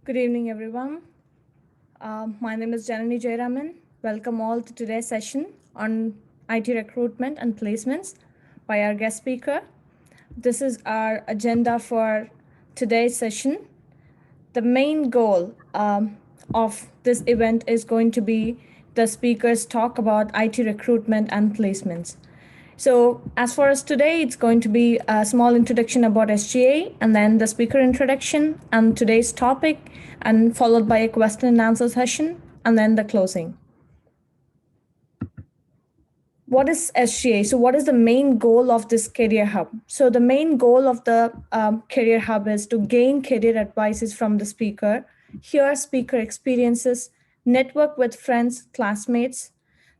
Good evening, everyone. My name is Janani Jayaraman. Welcome all to today's session on IT recruitment and placements by our guest speaker. This is our agenda for today's session. The main goal of this event is going to be the speakers talk about IT recruitment and placements. So as for us today, it's going to be a small introduction about SGA and then the speaker introduction and today's topic, and followed by a question and answer session and then the closing. What is SGA? So what is the main goal of this career hub? So the main goal of the career hub is to gain career advices from the speaker, hear speaker experiences, network with friends, classmates,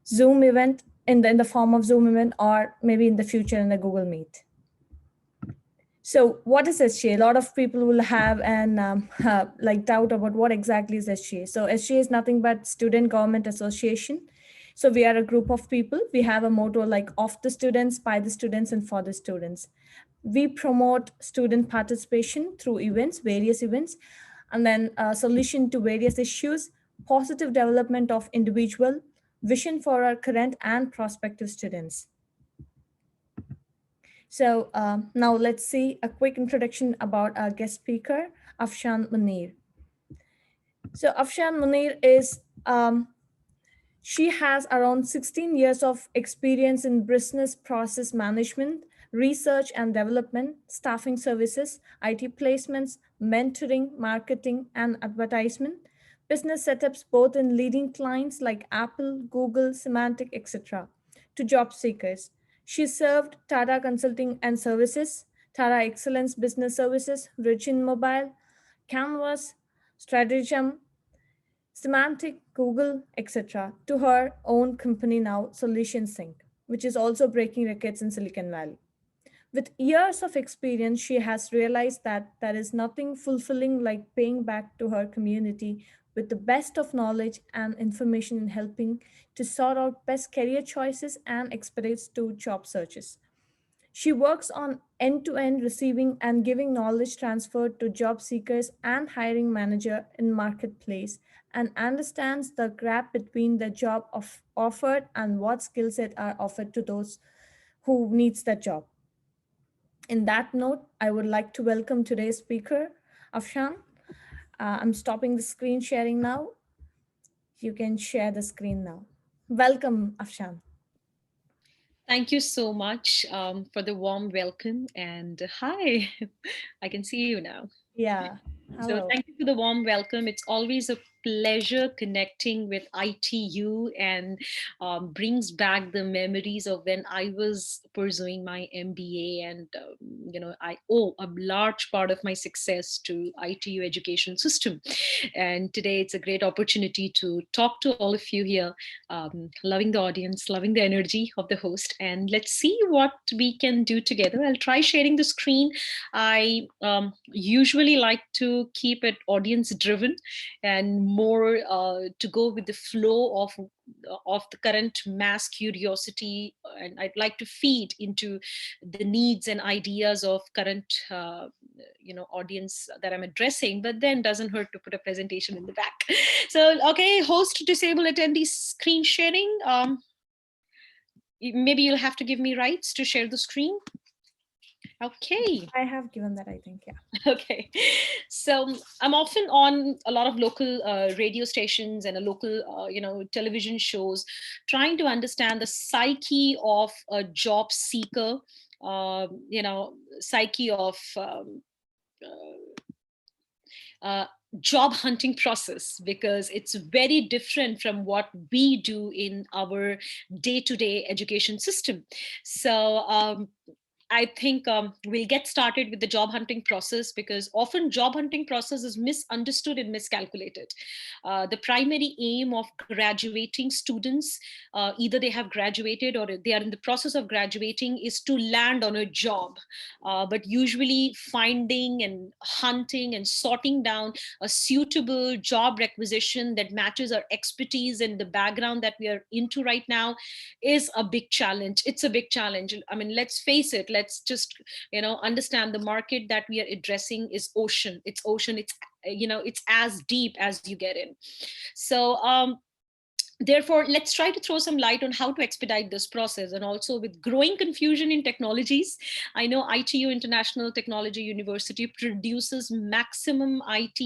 Zoom event in the form of Zoom event, or maybe in the future in the Google Meet. So what is SGA? A lot of people will have an doubt about what exactly is SGA. So SGA is nothing but Student Government Association. So we are a group of people. We have a motto like of the students, by the students, and for the students. We promote student participation through events, various events, and then a solution to various issues, positive development of individual, vision for our current and prospective students. So now let's see a quick introduction about our guest speaker, Afshan Munir. So Afshan Munir is, she has around 16 years of experience in business process management, research and development, staffing services, IT placements, mentoring, marketing, and advertisement, business setups both in leading clients like Apple, Google, Symantec, etc., to job seekers. She served Tata Consulting and Services, Tata Excellence Business Services, Virgin Mobile, Canvas, Strategem, Symantec, Google, etc., to her own company now, Solution Sync, which is also breaking records in Silicon Valley. With years of experience, she has realized that there is nothing fulfilling like paying back to her community with the best of knowledge and information in helping to sort out best career choices and expedites to job searches. She works on end-to-end receiving and giving knowledge transfer to job seekers and hiring manager in marketplace, and understands the gap between the job offered and what skill set are offered to those who needs the job. In that note, I would like to welcome today's speaker, Afshan. I'm stopping the screen sharing now. You can share the screen now. Welcome, Afshan. Thank you so much for the warm welcome. And hi, I can see you now. Yeah, So hello. thank you for the warm welcome. It's always a pleasure connecting with ITU and brings back the memories of when I was pursuing my MBA. And, I owe a large part of my success to ITU education system. And today it's a great opportunity to talk to all of you here, loving the audience, loving the energy of the host. And let's see what we can do together. I'll try sharing the screen. I usually like to keep it audience driven and more to go with the flow of the current mass curiosity, and I'd like to feed into the needs and ideas of current audience that I'm addressing, but then doesn't hurt to put a presentation in the back. So okay, host disable attendee screen sharing. Maybe you'll have to give me rights to share the screen. Okay. I have given that, I think, yeah. Okay. So I'm often on a lot of local radio stations and a local, television shows, trying to understand the psyche of a job seeker, psyche of job hunting process, because it's very different from what we do in our day-to-day education system. So I think we'll get started with the job hunting process, because often job hunting process is misunderstood and miscalculated. The primary aim of graduating students, either they have graduated or they are in the process of graduating, is to land on a job. But usually finding and hunting and sorting down a suitable job requisition that matches our expertise and the background that we are into right now is a big challenge. It's a big challenge. I mean, let's face it, let's just, understand the market that we are addressing is ocean. It's ocean. It's as deep as you get in. So therefore, let's try to throw some light on how to expedite this process. And also, with growing confusion in technologies, I know ITU, International Technology University, produces maximum IT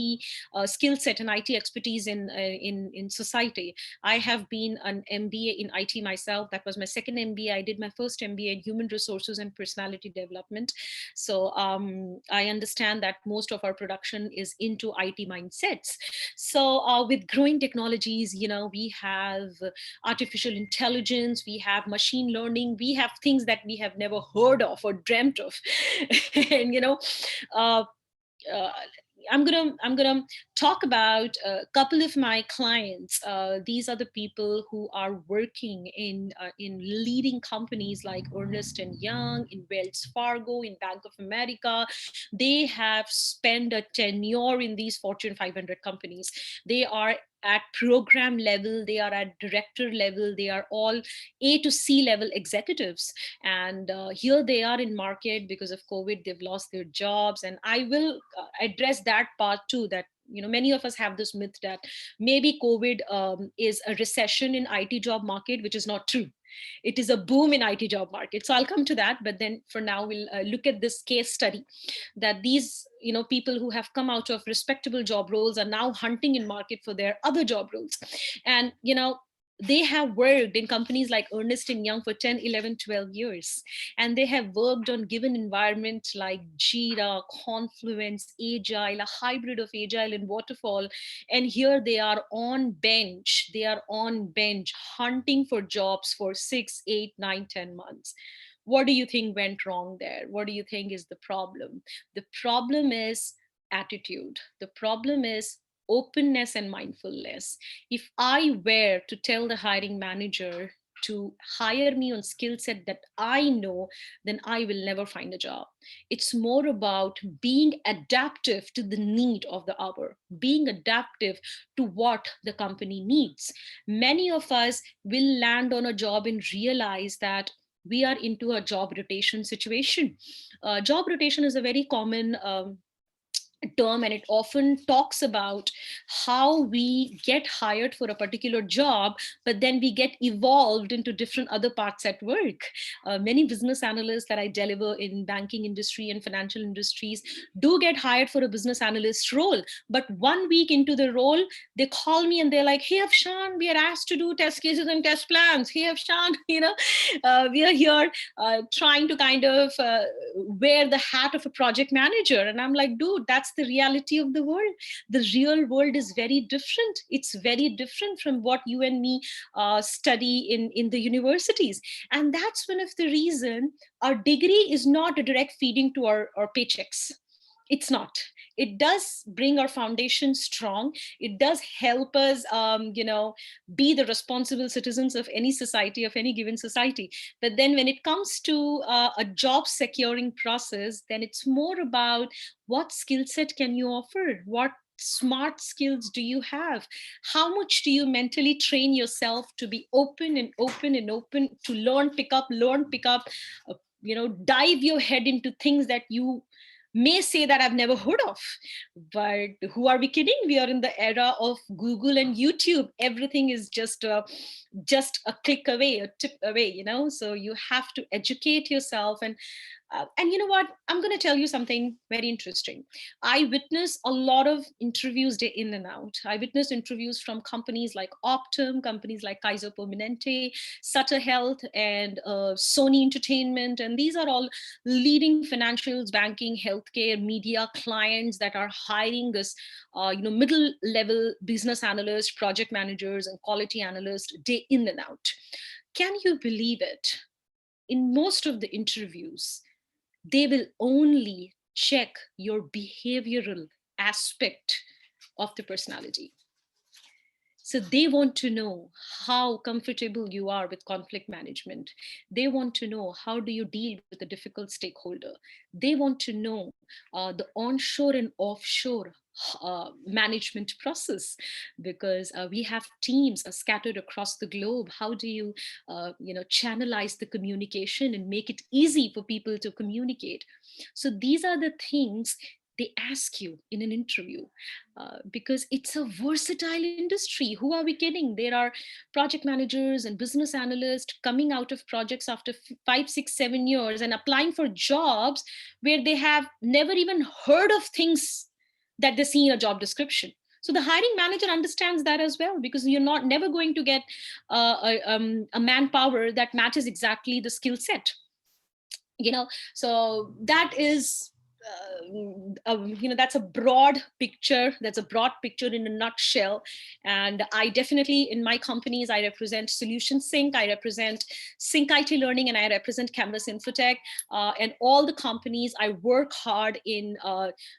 skill set and IT expertise in society. I have been an MBA in IT myself. That was my second MBA. I did my first MBA in human resources and personality development. So I understand that most of our production is into IT mindsets. So with growing technologies, we have artificial intelligence, we have machine learning, we have things that we have never heard of or dreamt of. And uh, uh, I'm gonna talk about a couple of my clients. These are the people who are working in leading companies like Ernst and Young, in Wells Fargo, in Bank of America. They have spent a tenure in these Fortune 500 companies. They are at program level, they are at director level, they are all A to C level executives. And here they are in market because of COVID. They've lost their jobs, and I will address that part too. That many of us have this myth that maybe COVID is a recession in IT job market, which is not true. It is a boom in IT job market. So I'll come to that, but then for now we'll look at this case study, that these people who have come out of respectable job roles are now hunting in market for their other job roles. And they have worked in companies like Ernst and Young for 10, 11, 12 years. And they have worked on given environment like Jira, Confluence, Agile, a hybrid of Agile and Waterfall. And here they are on bench. They are on bench hunting for jobs for 6, 8, 9, 10 months. What do you think went wrong there? What do you think is the problem? The problem is attitude. The problem is openness and mindfulness. If I were to tell the hiring manager to hire me on skill set that I know, then I will never find a job. It's more about being adaptive to the need of the hour, being adaptive to what the company needs. Many of us will land on a job and realize that we are into a job rotation situation. Job rotation is a very common term, and it often talks about how we get hired for a particular job, but then we get evolved into different other parts at work. Many business analysts that I deliver in banking industry and financial industries do get hired for a business analyst role, but 1 week into the role they call me and they're like, "Hey Afshan, we are asked to do test cases and test plans. Hey Afshan, we are here trying to kind of wear the hat of a project manager." And I'm like, dude, that's the reality of the world. The real world is very different. It's very different from what you and me study in the universities. And that's one of the reason our degree is not a direct feeding to our paychecks. It's not. It does bring our foundation strong. It does help us be the responsible citizens of any society, of any given society. But then when it comes to a job securing process, then it's more about what skill set can you offer, what smart skills do you have, how much do you mentally train yourself to be open and open and open, to learn pick up, dive your head into things that you may say that I've never heard of. But who are we kidding? We are in the era of Google and YouTube. Everything is just a click away, a tip away, so you have to educate yourself. And you know what, I'm going to tell you something very interesting. I witness a lot of interviews day in and out. I witness interviews from companies like Optum, companies like Kaiser Permanente, Sutter Health, and Sony Entertainment. And these are all leading financials, banking, healthcare, media clients that are hiring this middle level business analysts, project managers, and quality analysts day in and out. Can you believe it? In most of the interviews, they will only check your behavioral aspect of the personality. So they want to know how comfortable you are with conflict management. They want to know how do you deal with a difficult stakeholder. They want to know the onshore and offshore management process, because we have teams scattered across the globe. How do you channelize the communication and make it easy for people to communicate? So these are the things they ask you in an interview, because it's a versatile industry. Who are we kidding? There are project managers and business analysts coming out of projects after 5, 6, 7 years and applying for jobs where they have never even heard of things that they see in a job description. So the hiring manager understands that as well, because you're not never going to get a manpower that matches exactly the skill set. So that is that's a broad picture. That's a broad picture in a nutshell. And I definitely, in my companies, I represent Solution Sync, I represent Sync IT Learning, and I represent Canvas Infotech. And all the companies, I work hard in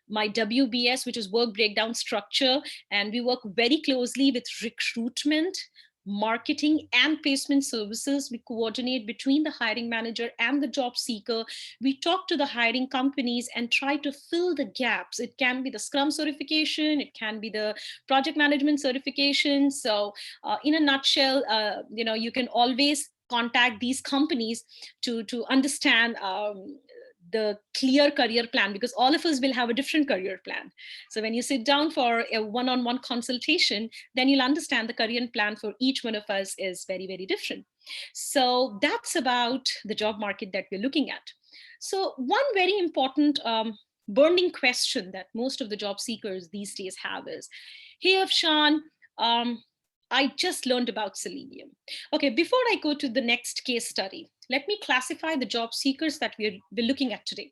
my WBS, which is work breakdown structure, and we work very closely with recruitment, marketing, and placement services. We coordinate between the hiring manager and the job seeker. We talk to the hiring companies and try to fill the gaps. It can be the Scrum certification, it can be the project management certification. So in a nutshell, you can always contact these companies to understand the clear career plan, because all of us will have a different career plan. So when you sit down for a one-on-one consultation, then you'll understand the career plan for each one of us is very, very different. So that's about the job market that we're looking at. So one very important burning question that most of the job seekers these days have is, hey, Afshan, um, I just learned about selenium. Okay, before I go to the next case study, let me classify the job seekers that we're looking at today.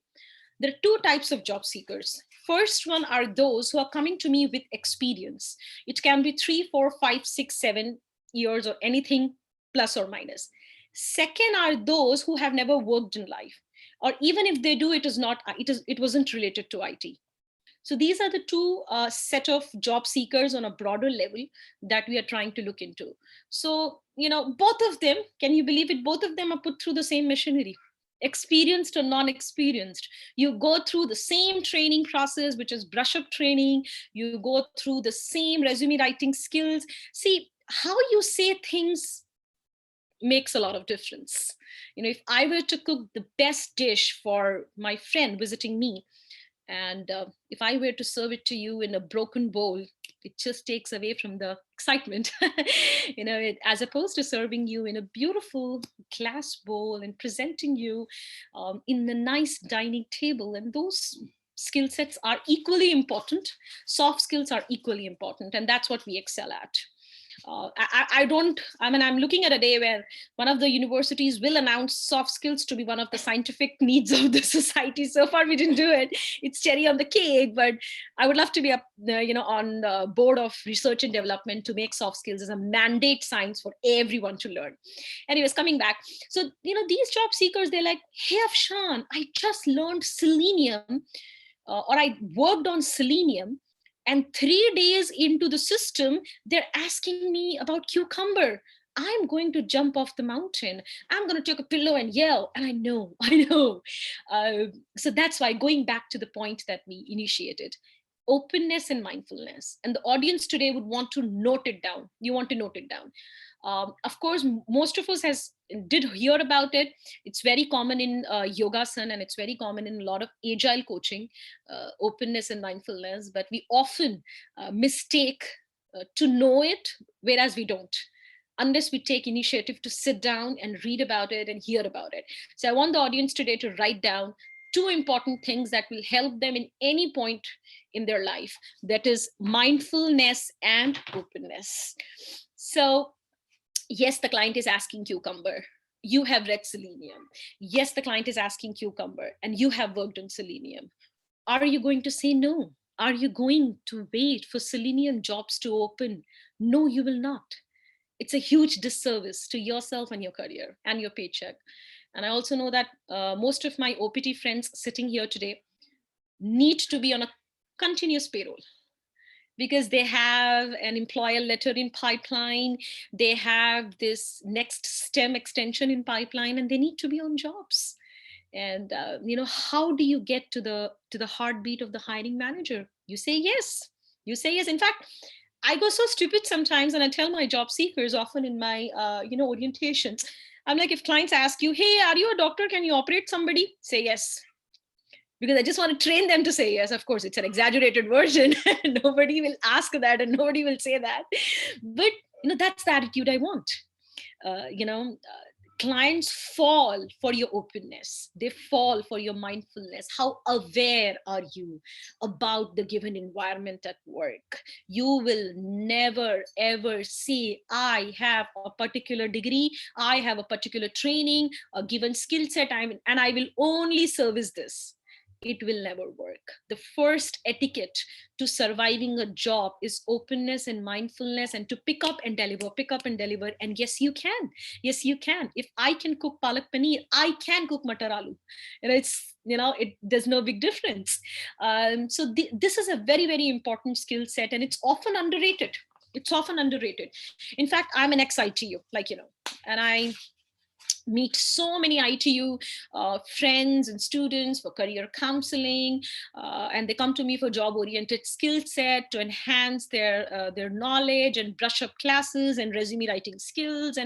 There are two types of job seekers. First one are those who are coming to me with experience. It can be 3, 4, 5, 6, 7 years or anything plus or minus. Second are those who have never worked in life, or even if they do, it wasn't related to IT. So these are the two set of job seekers on a broader level that we are trying to look into. So, both of them, can you believe it? Both of them are put through the same machinery, experienced or non-experienced. You go through the same training process, which is brush up training. You go through the same resume writing skills. See, how you say things makes a lot of difference. If I were to cook the best dish for my friend visiting me, and if I were to serve it to you in a broken bowl, it just takes away from the excitement, as opposed to serving you in a beautiful glass bowl and presenting you in a nice dining table. And those skill sets are equally important. Soft skills are equally important. And that's what we excel at. I'm looking at a day where one of the universities will announce soft skills to be one of the scientific needs of the society. So far, we didn't do it. It's cherry on the cake, but I would love to be on the board of research and development to make soft skills as a mandate science for everyone to learn. Anyways, coming back. So, these job seekers, they're like, hey, Afshan, I just learned Selenium, or I worked on Selenium. And 3 days into the system, they're asking me about cucumber. I'm going to jump off the mountain. I'm going to take a pillow and yell. And I know, I know. So that's why, going back to the point that we initiated, openness and mindfulness. And the audience today would want to note it down. You want to note it down. Of course, most of us did hear about it. It's very common in yogasan, and it's very common in a lot of agile coaching, openness and mindfulness. But we often mistake to know it, whereas we don't, unless we take initiative to sit down and read about it and hear about it. So I want the audience today to write down two important things that will help them in any point in their life. That is mindfulness and openness. So yes, the client is asking cucumber. You have read Selenium. Yes, the client is asking cucumber, and you have worked on Selenium. Are you going to say no? Are you going to wait for Selenium jobs to open? No, you will not. It's a huge disservice to yourself and your career and your paycheck. And I also know that most of my OPT friends sitting here today need to be on a continuous payroll, because they have an employer letter in pipeline, they have this next STEM extension in pipeline, and they need to be on jobs. And how do you get to the heartbeat of the hiring manager? You say yes. You say yes. In fact, I go so stupid sometimes, and I tell my job seekers often in my orientations. I'm like, if clients ask you, "Hey, are you a doctor? Can you operate somebody?" Say yes, because I just want to train them to say yes. Of course, it's an exaggerated version. Nobody will ask that, and nobody will say that. But that's the attitude I want. Clients fall for your openness. They fall for your mindfulness. How aware are you about the given environment at work? You will never ever say, I have a particular degree, I have a particular training, a given skill set, and I will only service this. It will never work. The first etiquette to surviving a job is openness and mindfulness, and to pick up and deliver, pick up and deliver. And yes, you can. Yes, you can. If I can cook palak paneer, I can cook matar aloo. There's no big difference. This is a very, very important skill set, and it's often underrated. It's often underrated. In fact, I'm an ex-ITU, and I meet so many ITU friends and students for career counseling, and they come to me for job-oriented skill set to enhance their knowledge and brush up classes and resume writing skills.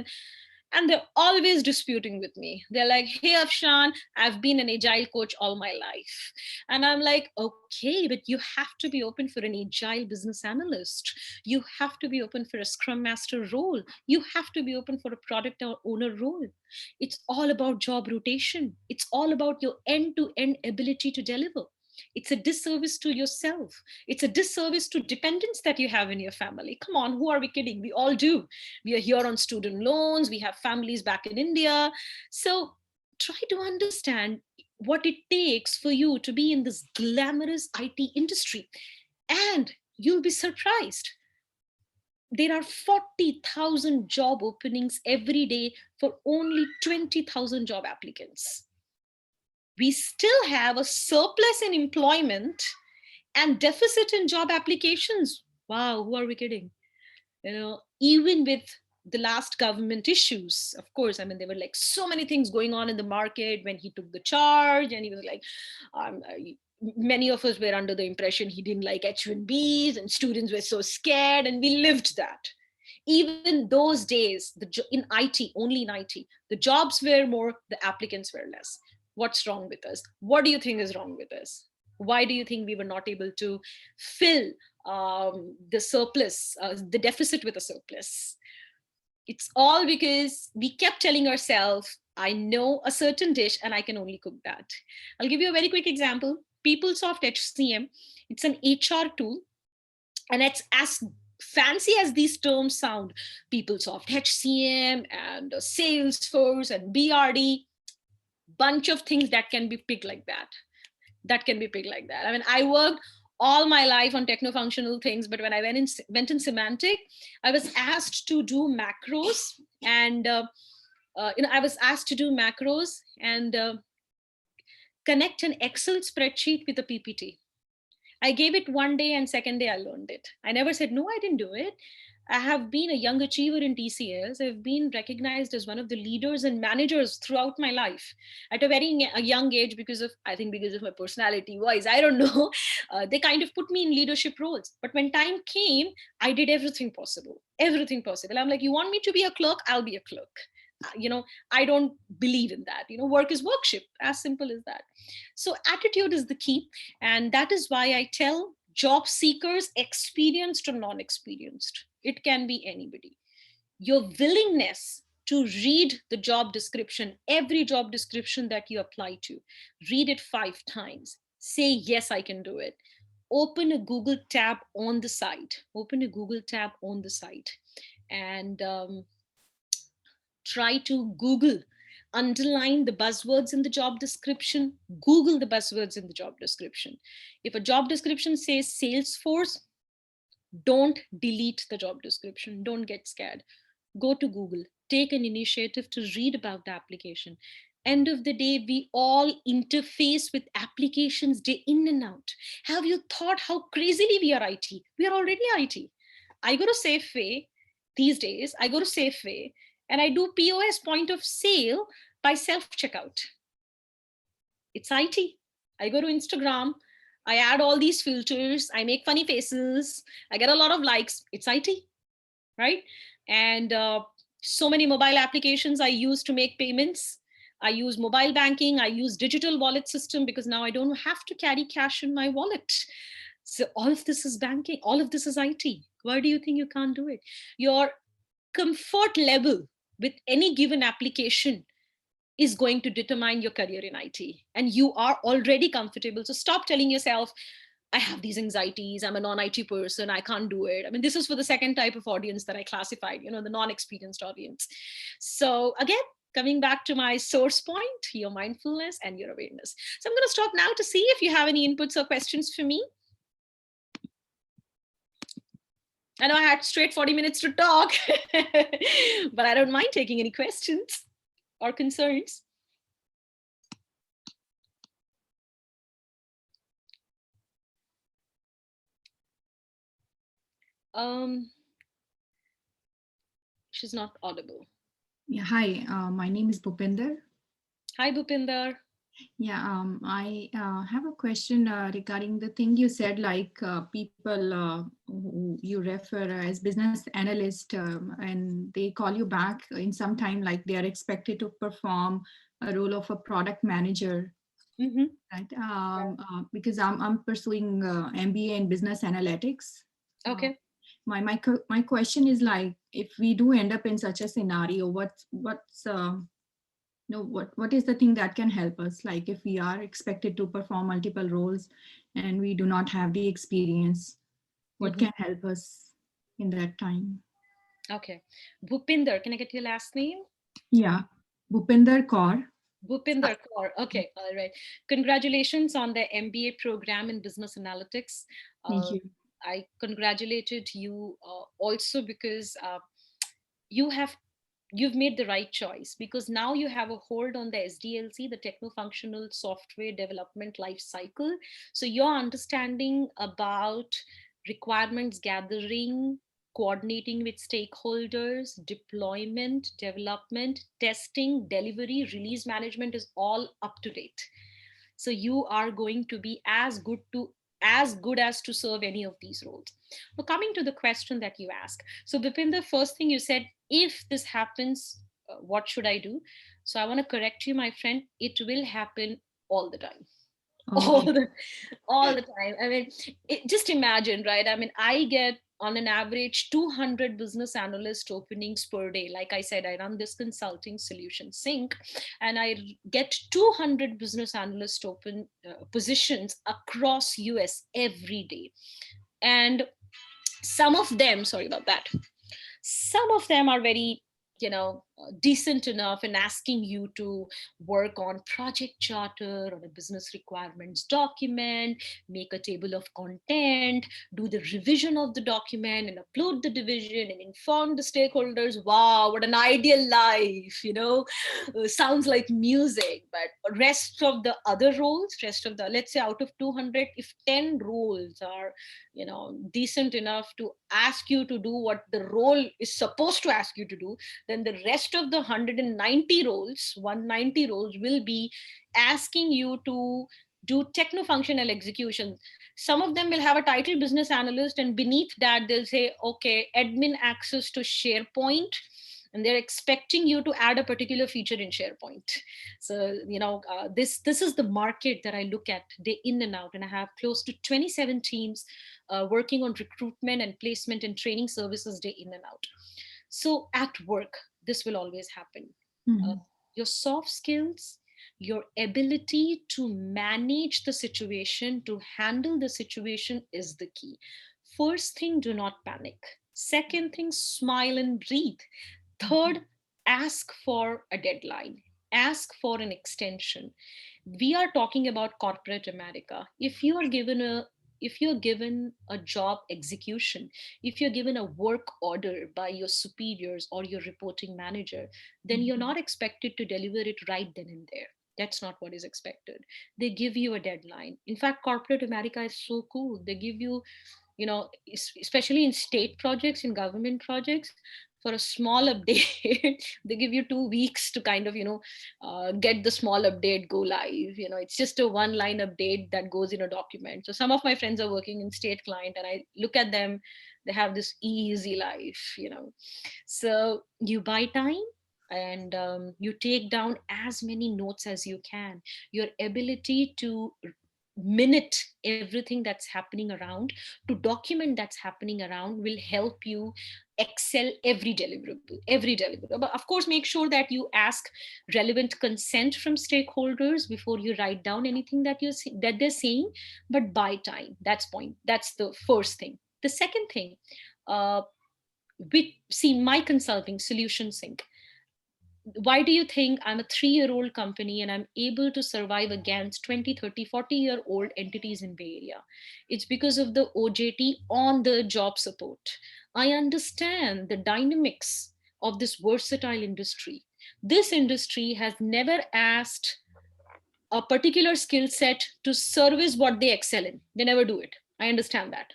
And they're always disputing with me. They're like, "Hey, Afshan, I've been an agile coach all my life." And I'm like, "Okay, but you have to be open for an agile business analyst. You have to be open for a scrum master role. You have to be open for a product owner role. It's all about job rotation. It's all about your end-to-end ability to deliver. It's a disservice to yourself. It's a disservice to dependents that you have in your family. Come on, who are we kidding? We all do. We are here on student loans. We have families back in India. So try to understand what it takes for you to be in this glamorous IT industry. And you'll be surprised. There are 40,000 job openings every day for only 20,000 job applicants. We still have a surplus in employment and deficit in job applications. Wow, who are we kidding? Even with the last government issues, of course, I mean, there were like so many things going on in the market when he took the charge, and he was like, many of us were under the impression he didn't like H1Bs, and students were so scared, and we lived that. Even those days, in IT, only in IT, the jobs were more, the applicants were less. What's wrong with us? What do you think is wrong with us? Why do you think we were not able to fill the surplus, the deficit with a surplus? It's all because we kept telling ourselves, I know a certain dish and I can only cook that. I'll give you a very quick example. PeopleSoft HCM, it's an HR tool, and it's as fancy as these terms sound. PeopleSoft HCM and Salesforce and BRD, bunch of things that can be picked like that. I mean, I worked all my life on techno-functional things, but when I went in semantic, I was asked to do macros, and I was asked to do macros and connect an Excel spreadsheet with a PPT. I gave it one day, and second day I learned it. I never said, no, I didn't do it. I have been a young achiever in TCS. I've been recognized as one of the leaders and managers throughout my life at a very young age, because of my personality, voice, I don't know. They kind of put me in leadership roles. But when time came, I did everything possible. Everything possible. I'm like, you want me to be a clerk? I'll be a clerk. I don't believe in that. Work is workship, as simple as that. So attitude is the key. And that is why I tell job seekers, experienced or non-experienced, it can be anybody, your willingness to read the job description, every job description that you apply to, read it 5 times, say, yes, I can do it. Open a Google tab on the site, and try to Google, underline the buzzwords in the job description, Google the buzzwords in the job description. If a job description says Salesforce, don't delete the job description. Don't get scared. Go to Google, take an initiative to read about the application. End of the day, we all interface with applications day in and out. Have you thought how crazily we are IT? We are already IT. I go to Safeway these days, and I do POS, point of sale, by self checkout. It's IT. I go to Instagram, I add all these filters, I make funny faces, I get a lot of likes. It's IT, right? And so many mobile applications I use to make payments. I use mobile banking, I use digital wallet system because now I don't have to carry cash in my wallet. So all of this is banking, all of this is IT. Why do you think you can't do it? Your comfort level with any given application is going to determine your career in IT. And you are already comfortable. So stop telling yourself, I have these anxieties, I'm a non-IT person, I can't do it. I mean, this is for the second type of audience that I classified, the non-experienced audience. So again, coming back to my source point, your mindfulness and your awareness. So I'm going to stop now to see if you have any inputs or questions for me. I know I had straight 40 minutes to talk, but I don't mind taking any questions or concerns. Um, she's not audible. Yeah, hi, my name is Bhupinder. Hi, Bhupinder. Yeah, I have a question regarding the thing you said, like people who you refer as business analyst, and they call you back in some time, like they are expected to perform a role of a product manager, Mm-hmm. right? Because I'm pursuing MBA in business analytics. Okay. My question is, like, if we do end up in such a scenario, what's what is the thing that can help us, like if we are expected to perform multiple roles and we do not have the experience, what Mm-hmm. can help us in that time? Okay. Bhupinder, can I get your last name? Yeah, Bhupinder Kaur. Bhupinder Kaur. Okay, all right. Congratulations on the MBA program in business analytics. Thank Uh, you. I congratulated you also because you have you've made the right choice, because now you have a hold on the SDLC, the techno functional software development life cycle. So your understanding about requirements gathering, coordinating with stakeholders, deployment, development, testing, delivery, release management is all up to date. So you are going to be as good as to serve any of these roles. But coming to the question that you ask, so Vipin, the first thing you said, if this happens, what should I do? So I want to correct you, my friend. It will happen all the time. all Okay. the all the time. I mean, just imagine, right? I mean, I get on an average 200 business analyst openings per day. Like I said, I run this consulting solution sync, and I get 200 business analyst open positions across US every day. And some of them, sorry about that, some of them are very decent enough in asking you to work on project charter or a business requirements document, make a table of content, do the revision of the document and upload the division and inform the stakeholders. Wow, what an ideal life, sounds like music. But rest of the other roles, rest of the, let's say out of 200, if 10 roles are decent enough to ask you to do what the role is supposed to ask you to do, then the rest of the 190 roles will be asking you to do techno functional execution. Some of them will have a title business analyst, and beneath that they'll say, okay, admin access to SharePoint, and they're expecting you to add a particular feature in SharePoint. So this is the market that I look at day in and out, and I have close to 27 teams working on recruitment and placement and training services day in and out. So at work, this will always happen. Uh, Mhm. your soft skills, your ability to manage the situation, to handle the situation is the key. First thing, do not panic. Second thing, smile and breathe. Third, ask for a deadline, ask for an extension. We are talking about corporate America. If you're given a job execution, if you're given a work order by your superiors or your reporting manager, then you're not expected to deliver it right then and there. That's not what is expected. They give you a deadline. In fact, corporate America is so cool. They give you, especially in state projects, in government projects, for a small update, they give you 2 weeks to kind of, get the small update go live. It's just a one line update that goes in a document. So some of my friends are working in state client, and I look at them, they have this easy life. So you buy time, and you take down as many notes as you can. Your ability to minute everything that's happening around, to document that's happening around, will help you excel every deliverable. But of course, make sure that you ask relevant consent from stakeholders before you write down anything that they're saying. But buy time, that's the first thing. The second thing, uh, we see my consulting solution sync. Why do you think I'm a 3-year-old company and I'm able to survive against 20, 30, 40-year-old entities in Bay Area? It's because of the OJT on the job support. I understand the dynamics of this versatile industry. This industry has never asked a particular skill set to service what they excel in. They never do it. I understand that.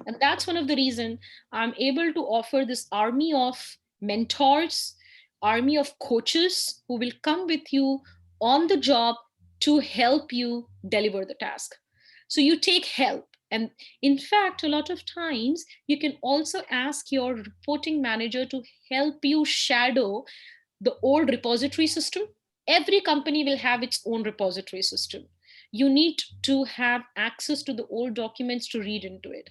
And that's one of the reason I'm able to offer this army of mentors, army of coaches who will come with you on the job to help you deliver the task. So you take help. And in fact, a lot of times you can also ask your reporting manager to help you shadow the old repository system. Every company will have its own repository system. You need to have access to the old documents to read into it.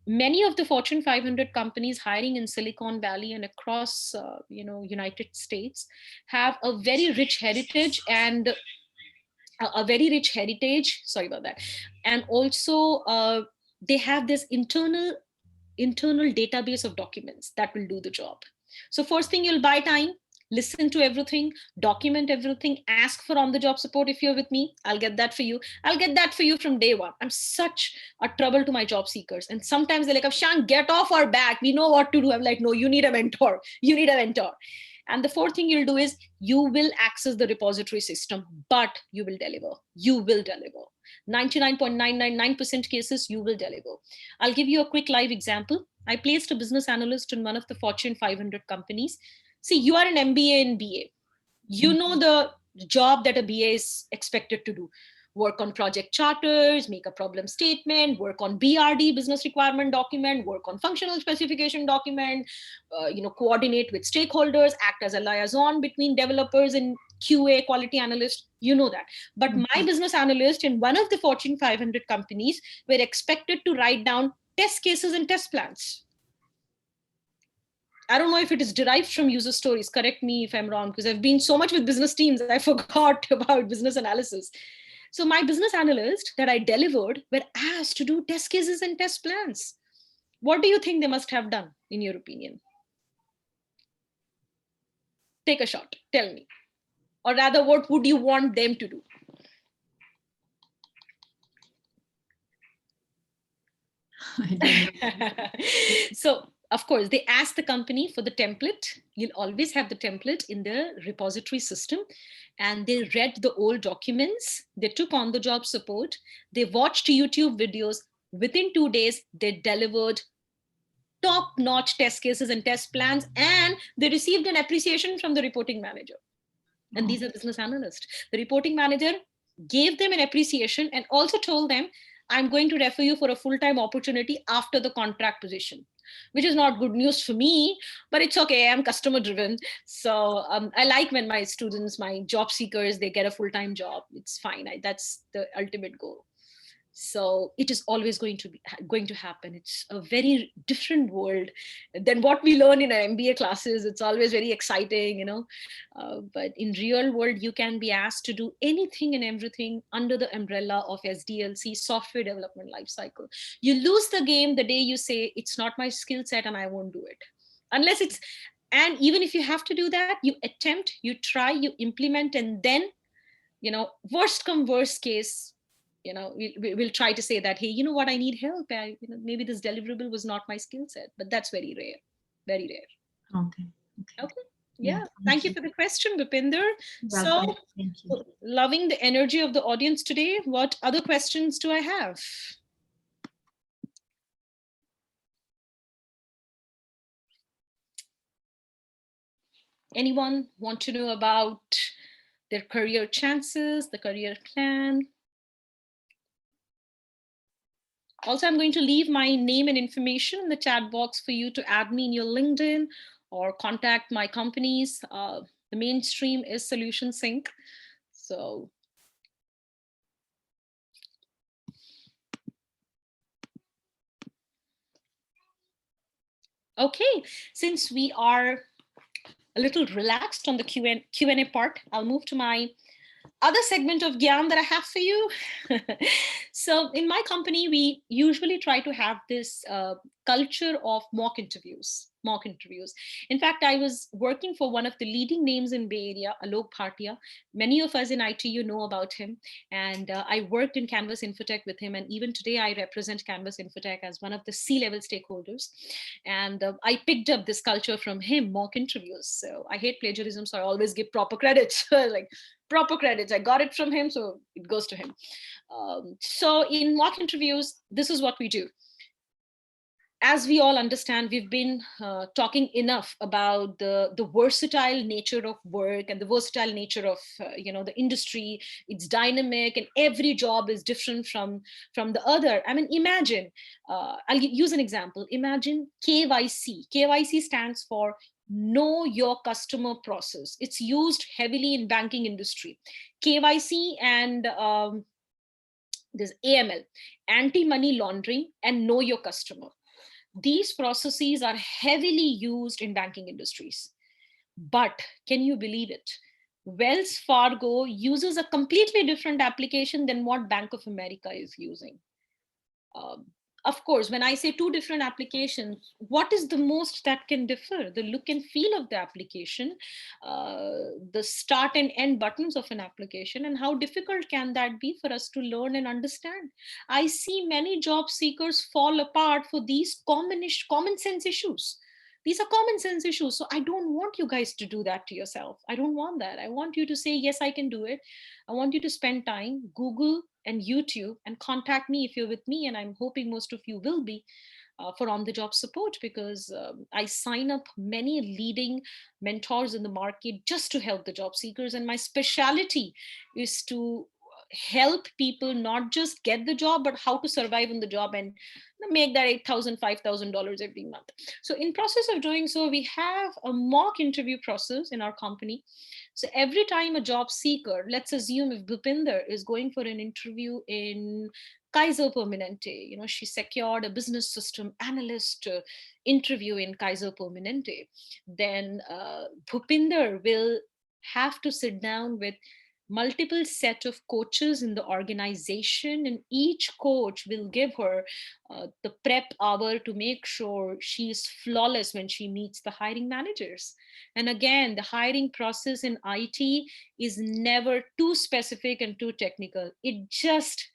Many of the Fortune 500 companies hiring in Silicon Valley and across United States have a very rich heritage, and a very rich heritage, sorry about that. And also they have this internal database of documents that will do the job. So first thing, you'll buy time, listen to everything, document everything, ask for on the job support. If you're with me, I'll get that for you. I'll get that for you from day one. I'm such a trouble to my job seekers, and sometimes they're like, Shan, get off our back, we know what to do. I'm like, no, you need a mentor. You need a mentor. And the fourth thing you'll do is you will access the repository system, but you will deliver. You will deliver. 99.999% cases, you will deliver. I'll give you a quick live example. I placed a business analyst in one of the Fortune 500 companies. See, you are an MBA and BA. You know the job that a BA is expected to do. Work on project charters, make a problem statement, work on BRD, business requirement document, work on functional specification document, coordinate with stakeholders, act as a liaison between developers and QA, quality analyst. You know that. But my business analyst in one of the Fortune 500 companies were expected to write down test cases and test plans. I don't know if it is derived from user stories. Correct me if I'm wrong, because I've been so much with business teams, I forgot about business analysis. So my business analyst that I delivered were asked to do test cases and test plans. What do you think they must have done, in your opinion? Take a shot. Tell me. Or rather, what would you want them to do? I don't know. So, of course, they ask the company for the template. You'll always have the template in the repository system. And they read the old documents. They took on the job support. They watched YouTube videos. Within 2 days, they delivered top-notch test cases and test plans. And they received an appreciation from the reporting manager. And these are business analysts. The reporting manager gave them an appreciation and also told them, I'm going to refer you for a full-time opportunity after the contract position, which is not good news for me, but it's okay. I'm customer driven. So I like when my students, my job seekers, they get a full-time job. It's fine. That's the ultimate goal. So it is always going to happen. It's a very different world than what we learn in our MBA classes. It's always very exciting. But in real world, you can be asked to do anything and everything under the umbrella of SDLC, software development lifecycle. You lose the game the day you say, it's not my skill set and I won't do it. Unless it's, and even if you have to do that, you attempt, you try, you implement, and then, worst come worst case, we'll try to say that, hey, you know what, I need help. Maybe this deliverable was not my skill set, but that's very rare, very rare. Okay. Yeah. Thank you for the question, Bipinder. So, thank you. Loving the energy of the audience today. What other questions do I have? Anyone want to know about their career chances, the career plan? Also, I'm going to leave my name and information in the chat box for you to add me in your LinkedIn or contact my companies. The mainstream is Solution Sync. So, okay, since we are a little relaxed on the Q&A part, I'll move to my other segment of Gyan that I have for you. So in my company, we usually try to have this culture of mock interviews. In fact, I was working for one of the leading names in Bay Area, Alok Bhatia. Many of us in ITU know about him. And I worked in Canvas Infotech with him. And even today, I represent Canvas Infotech as one of the C-level stakeholders. And I picked up this culture from him, mock interviews. So I hate plagiarism, so I always give proper credit. Like, proper credits. I got it from him, so it goes to him. So in mock interviews, this is what we do. As we all understand, we've been talking enough about the versatile nature of work and the versatile nature of the industry. It's dynamic, and every job is different from the other. I mean, imagine. I'll use an example. Imagine KYC. KYC stands for Know Your Customer Process. It's used heavily in banking industry. KYC and there's AML, anti-money laundering, and Know Your Customer. These processes are heavily used in banking industries. But can you believe it? Wells Fargo uses a completely different application than what Bank of America is using. Um, of course, when I say two different applications, what is the most that can differ? The look and feel of the application, the start and end buttons of an application, and how difficult can that be for us to learn and understand? I see many job seekers fall apart for these common sense issues. These are common sense issues. So I don't want you guys to do that to yourself. I don't want that. I want you to say, yes, I can do it. I want you to spend time, Google and YouTube, and contact me if you're with me. And I'm hoping most of you will be for on the job support, because I sign up many leading mentors in the market just to help the job seekers. And my specialty is to help people not just get the job, but how to survive in the job and make that $8,000, $5,000 every month. So in process of doing so, we have a mock interview process in our company. So every time a job seeker, let's assume if Bhupinder is going for an interview in Kaiser Permanente, she secured a business system analyst interview in Kaiser Permanente, then Bhupinder will have to sit down with multiple set of coaches in the organization, and each coach will give her the prep hour to make sure she is flawless when she meets the hiring managers. And again, the hiring process in IT is never too specific and too technical. It just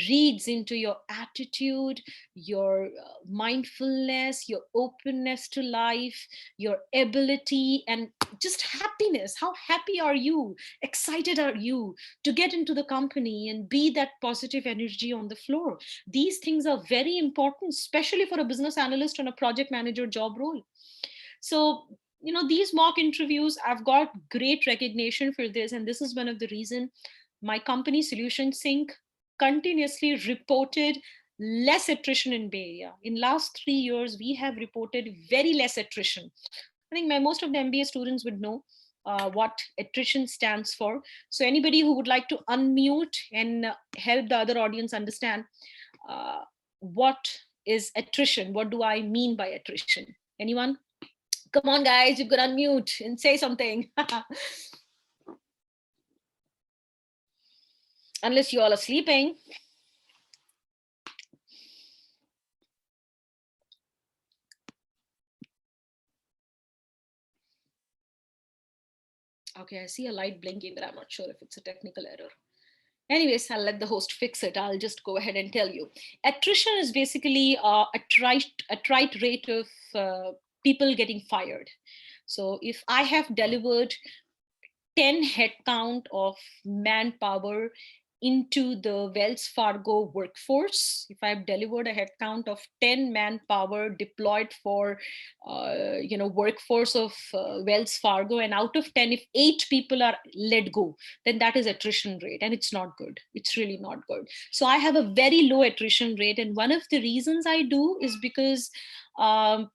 reads into your attitude, your mindfulness, your openness to life, your ability, and just happiness. How happy are you? Excited are you to get into the company and be that positive energy on the floor? These things are very important, especially for a business analyst and a project manager job role. So, these mock interviews, I've got great recognition for this. And this is one of the reasons my company Solution Sync continuously reported less attrition in Bay Area. In last 3 years, we have reported very less attrition. I think most of the MBA students would know what attrition stands for. So anybody who would like to unmute and help the other audience understand what is attrition? What do I mean by attrition? Anyone? Come on, guys, you could unmute and say something. Unless you all are sleeping. Okay, I see a light blinking, but I'm not sure if it's a technical error. Anyways, I'll let the host fix it. I'll just go ahead and tell you. Attrition is basically a trite rate of people getting fired. So if I have delivered 10 headcount of manpower into the Wells Fargo workforce. If I've delivered a headcount of 10 manpower deployed for, workforce of Wells Fargo, and out of 10, if 8 people are let go, then that is attrition rate, and it's not good. It's really not good. So I have a very low attrition rate, and one of the reasons I do is because um,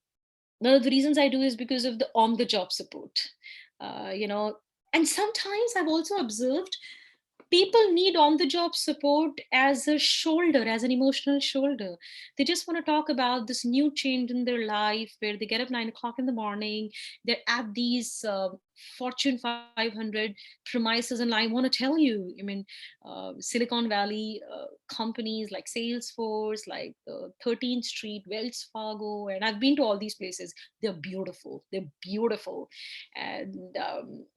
of the on-the-job support. And sometimes I've also observed people need on the job support as a shoulder, as an emotional shoulder. They just want to talk about this new change in their life where they get up 9 o'clock in the morning, they're at these Fortune 500 premises. And I want to tell you, I mean, Silicon Valley companies like Salesforce, like 13th Street, Wells Fargo, and I've been to all these places. They're beautiful. They're beautiful. And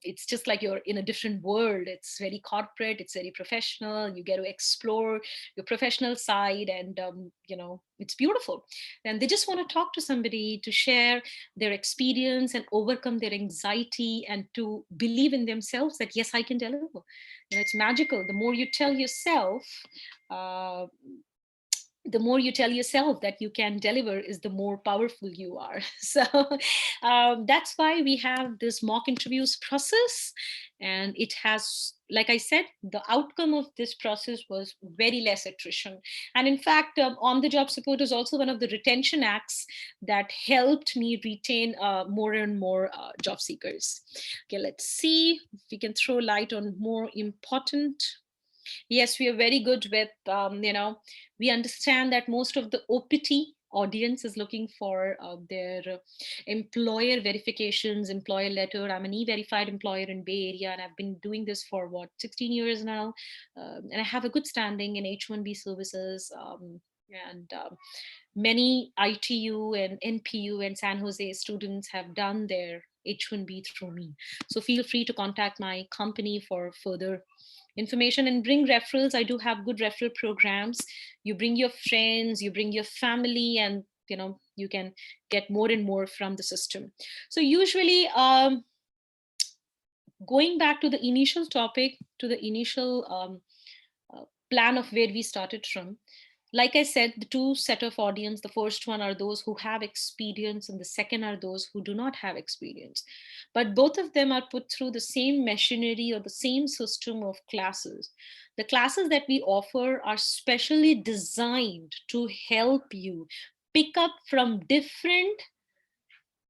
it's just like you're in a different world. It's very corporate, it's very professional. You get to explore your professional side, and it's beautiful. And they just want to talk to somebody to share their experience and overcome their anxiety, and to believe in themselves that yes, I can deliver. It's magical. Uh, the more you tell yourself that you can deliver, is the more powerful you are. So that's why we have this mock interviews process. And it has, like I said, the outcome of this process was very less attrition. And in fact, on the job support is also one of the retention acts that helped me retain more and more job seekers. Okay, let's see if we can throw light on more important. Yes, we are very good with, we understand that most of the OPT audience is looking for their employer verifications, employer letter. I'm an e-verified employer in Bay Area, and I've been doing this for 16 years now. And I have a good standing in H1B services. And Many ITU and NPU and San Jose students have done their H1B through me. So feel free to contact my company for further information, and bring referrals. I do have good referral programs. You bring your friends, you bring your family, and you can get more and more from the system. So usually, going back to the initial topic, to the initial plan of where we started from, like I said, the two set of audience, the first one are those who have experience, and the second are those who do not have experience. But both of them are put through the same machinery or the same system of classes. The classes that we offer are specially designed to help you pick up from different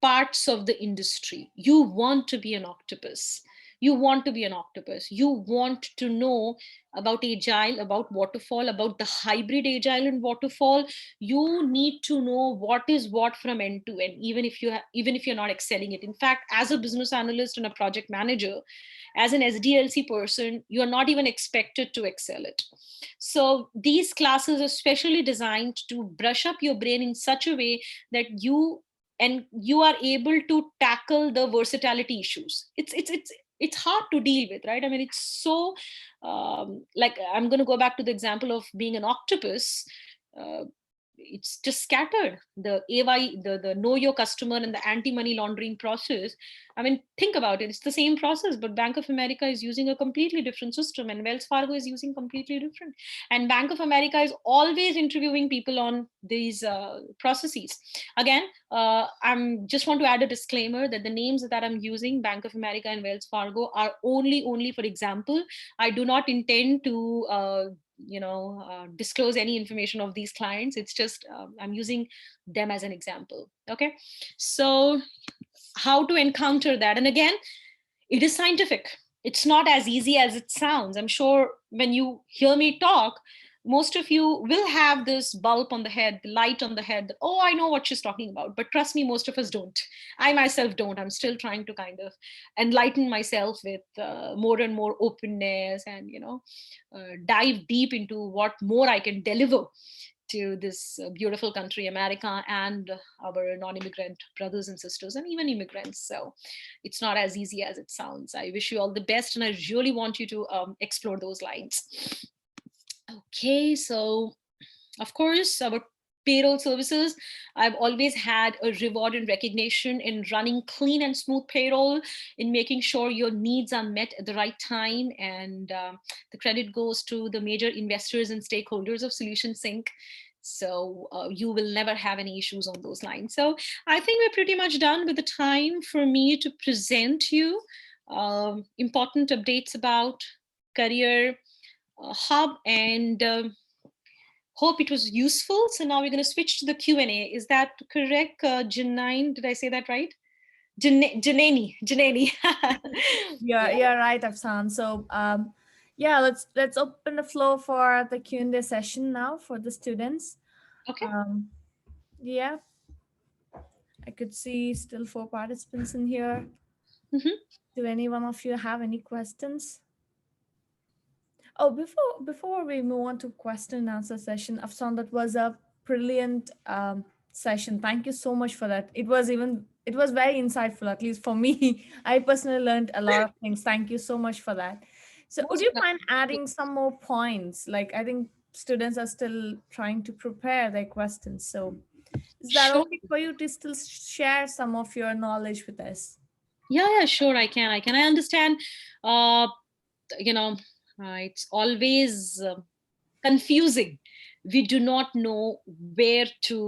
parts of the industry. You want to be an octopus. You want to be an octopus. You want to know about agile, about waterfall, about the hybrid agile and waterfall. You need to know what is what from end to end, even if you're not excelling it. In fact, as a business analyst and a project manager, as an SDLC person, you're not even expected to excel it. So these classes are specially designed to brush up your brain in such a way that you are able to tackle the versatility issues. It's hard to deal with, right? I mean, it's so like, I'm going to go back to the example of being an octopus. uh, it's just scattered. The AY, the know your customer and the anti-money laundering process. I mean, think about it. It's the same process, but Bank of America is using a completely different system, and Wells Fargo is using completely different. And Bank of America is always interviewing people on these processes. Again, I'm just want to add a disclaimer that the names that I'm using, Bank of America and Wells Fargo, are only for example. I do not intend to disclose any information of these clients. It's just I'm using them as an example. Okay, so how to encounter that? And again, it is scientific. It's not as easy as it sounds. I'm sure when you hear me talk, most of you will have this bulb on the head, the light on the head. Oh, I know what she's talking about. But trust me, most of us don't. I myself don't. I'm still trying to kind of enlighten myself with more and more openness, and dive deep into what more I can deliver to this beautiful country, America, and our non-immigrant brothers and sisters, and even immigrants. So it's not as easy as it sounds. I wish you all the best, and I really want you to explore those lines. Okay, so of course, our payroll services. I've always had a reward and recognition in running clean and smooth payroll, in making sure your needs are met at the right time. And the credit goes to the major investors and stakeholders of Solution Sync. So you will never have any issues on those lines. So I think we're pretty much done with the time for me to present you important updates about Career Hub, and hope it was useful. So now we're going to switch to the Q&A. Is that correct, Janine? Did I say that right? Janani. Yeah, Yeah. you're right, Afsan. So yeah, let's open the floor for the Q&A session now for the students. Okay. Um, yeah, I could see still 4 participants in here. Mhm. Do any one of you have any questions? Oh, before we move on to question and answer session, Afsan, that was a brilliant session. Thank you so much for that. It was very insightful, at least for me. I personally learned a lot of things. Thank you so much for that. So, would Most you mind welcome. adding some more points? Like, I think students are still trying to prepare their questions. So, is that Sure. okay for you to still share some of your knowledge with us? Yeah, sure. I understand. Uh, you know, it's always confusing. We do not know where to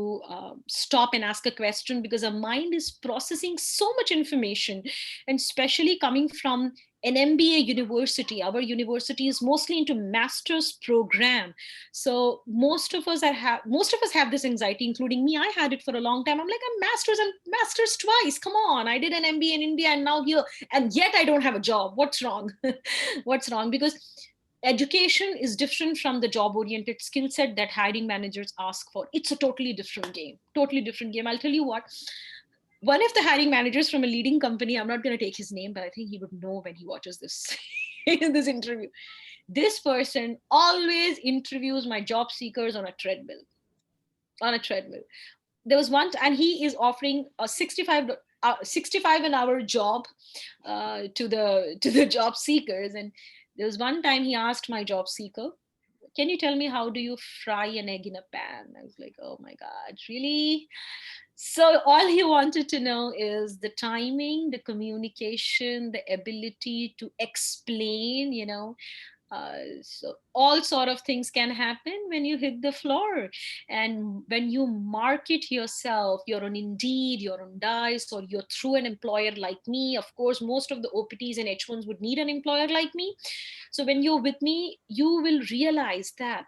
stop and ask a question, because our mind is processing so much information, and especially coming from an MBA university. Our university is mostly into master's program, so most of us have this anxiety, including me. I had it for a long time. I'm like, I'm masters and masters twice. Come on, I did an MBA in India and now here, and yet I don't have a job. What's wrong? What's wrong? Because education is different from the job oriented skill set that hiring managers ask for. It's a totally different game. Totally different game. I'll tell you what, one of the hiring managers from a leading company, I'm not going to take his name, but I think he would know when he watches this this interview. This person always interviews my job seekers on a treadmill. On a treadmill. There was one, and he is offering a 65 an hour job to the job seekers. And there was one time he asked my job seeker, can you tell me how do you fry an egg in a pan? I was like, oh my god, really? So all he wanted to know is the timing, the communication, the ability to explain, so all sort of things can happen when you hit the floor. And when you market yourself, you're on Indeed, you're on Dice, or you're through an employer like me. Of course, most of the OPTs and H1s would need an employer like me. So when you're with me, you will realize that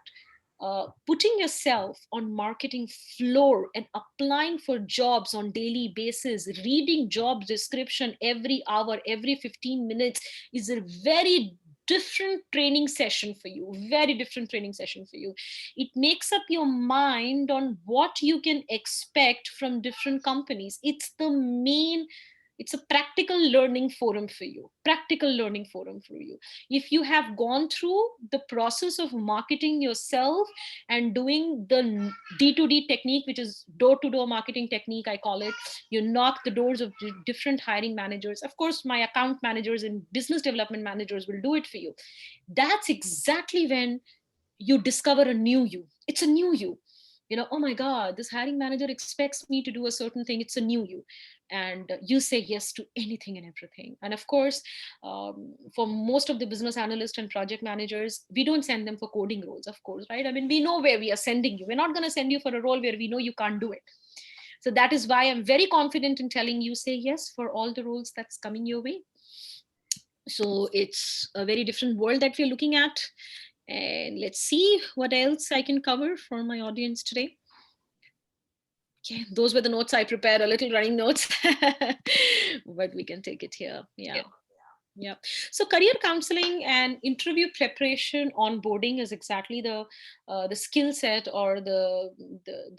putting yourself on marketing floor and applying for jobs on daily basis, reading job description every hour, every 15 minutes, is a very different training session for you. Very different training session for you. It makes up your mind on what you can expect from different companies. It's a practical learning forum for you. Practical learning forum for you. If you have gone through the process of marketing yourself and doing the D2D technique, which is door to door marketing technique, I call it. You knock the doors of different hiring managers. Of course, my account managers and business development managers will do it for you. That's exactly when you discover a new you. It's a new you. Oh my god, this hiring manager expects me to do a certain thing. It's a new you. And you say yes to anything and everything. And of course, for most of the business analysts and project managers, we don't send them for coding roles, of course, right? I mean, we know where we are sending you. We're not going to send you for a role where we know you can't do it. So that is why I'm very confident in telling you, say yes for all the roles that's coming your way. So it's a very different world that we're looking at. And let's see what else I can cover for my audience today. Okay, those were the notes I prepared, a little running notes, but we can take it here. Yeah. Yeah. So career counseling and interview preparation, onboarding is exactly the skill set or the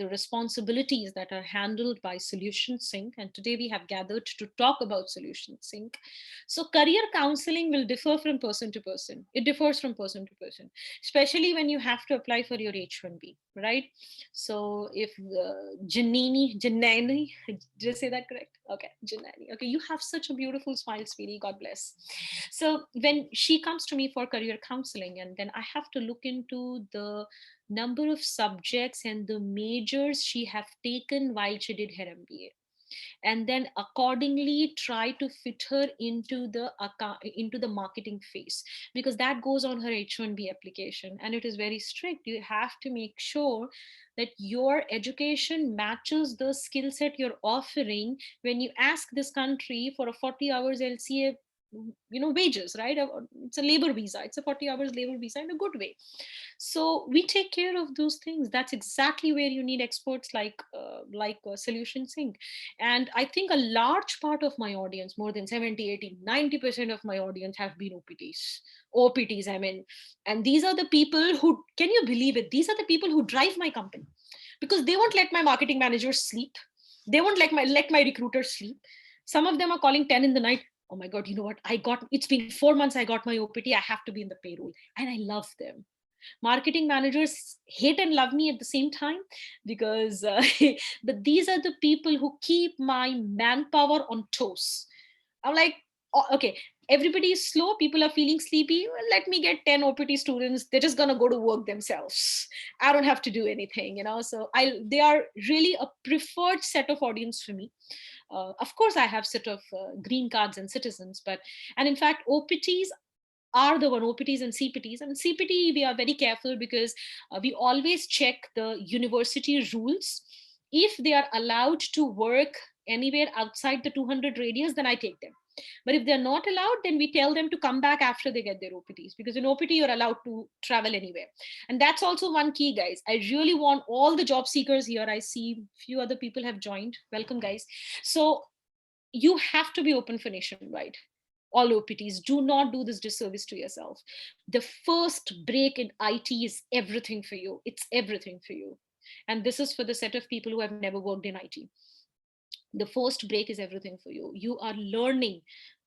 responsibilities that are handled by Solution Sync. And today we have gathered to talk about Solution Sync. So career counseling will differ from person to person. It differs from person to person, especially when you have to apply for your H1B, right? So if Janani, did I say that correct? Okay, Janani. Okay, you have such a beautiful smile, sweetie. God bless. So when she comes to me for career counseling, and then I have to look into number of subjects and the majors she have taken while she did her MBA, and then accordingly try to fit her into the marketing phase, because that goes on her H1B application, and it is very strict. You have to make sure that your education matches the skill set you're offering when you ask this country for a 40 hours LCA, wages, right? It's a labor visa, it's a 40 hours labor visa in a good way. So we take care of those things. That's exactly where you need experts like Solution Sync. And I think a large part of my audience, more than 70, 80, 90% of my audience have been OPTs, I mean. And these are the people who, can you believe it, these are the people who drive my company, because they won't let my marketing managers sleep, they won't let my recruiters sleep. Some of them are calling 10 in the night. Oh my god, you know what, it's been 4 months, I got my OPT, I have to be in the payroll. And I love them. Marketing managers hate and love me at the same time, because but these are the people who keep my manpower on toes. I'm like, oh, okay, everybody is slow, people are feeling sleepy, well, let me get 10 OPT students, they're just going to go to work themselves, I don't have to do anything, so they are really a preferred set of audience for me. Of course I have set of green cards and citizens, and in fact OPTs are the one, OPTs and CPTs. And CPT, we are very careful, because we always check the university rules. If they are allowed to work anywhere outside the 200 radius, then I take them. But if they're not allowed, then we tell them to come back after they get their OPTs, because in OPT, you're allowed to travel anywhere. And that's also one key, guys. I really want all the job seekers here. I see few other people have joined. Welcome, guys. So you have to be open for nationwide. All OPTs, do not do this disservice to yourself. The first break in IT is everything for you. It's everything for you. And this is for the set of people who have never worked in IT. The first break is everything for you. You are learning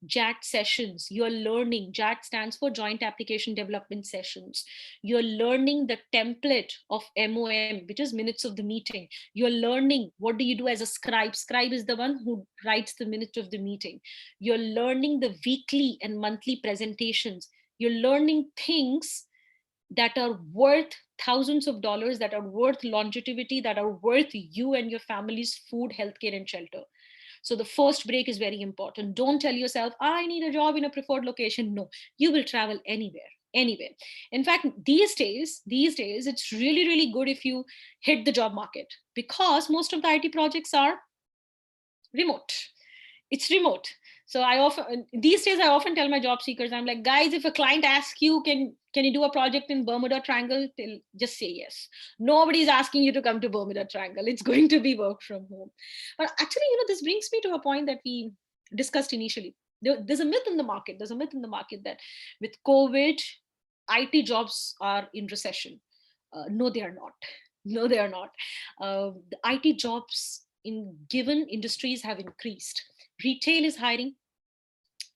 JAT sessions. You're learning, JAT stands for Joint Application Development Sessions. You're learning the template of MOM, which is minutes of the meeting. You're learning what do you do as a scribe. Scribe is the one who writes the minute of the meeting. You're learning the weekly and monthly presentations. You're learning things that are worth thousands of dollars, that are worth longevity, that are worth you and your family's food, healthcare, and shelter. So the first break is very important. Don't tell yourself, I need a job in a preferred location. No, you will travel anywhere. Anyway, in fact, these days, it's really, really good if you hit the job market, because most of the IT projects are remote. It's remote. So these days I often tell my job seekers, I'm like, guys, if a client asks you, can you do a project in Bermuda Triangle, just say yes. Nobody's asking you to come to Bermuda Triangle. It's going to be work from home. But actually, this brings me to a point that we discussed initially. There's a myth in the market. There's a myth in the market that with COVID, IT jobs are in recession. No, they are not. No, they are not. The IT jobs in given industries have increased. Retail is hiring,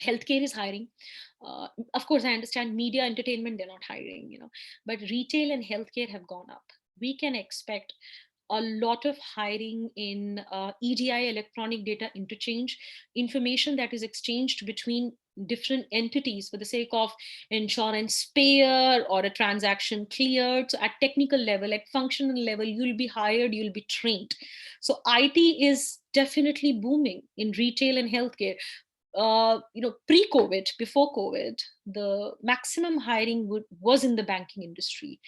healthcare is hiring. Of course, I understand media, entertainment, they're not hiring, but retail and healthcare have gone up. We can expect a lot of hiring in EDI, electronic data interchange, information that is exchanged between different entities for the sake of insurance payer or a transaction cleared. So at technical level, at functional level, you'll be hired, you'll be trained. So IT is definitely booming in retail and healthcare. Pre-COVID, before COVID, the maximum hiring was in the banking industry.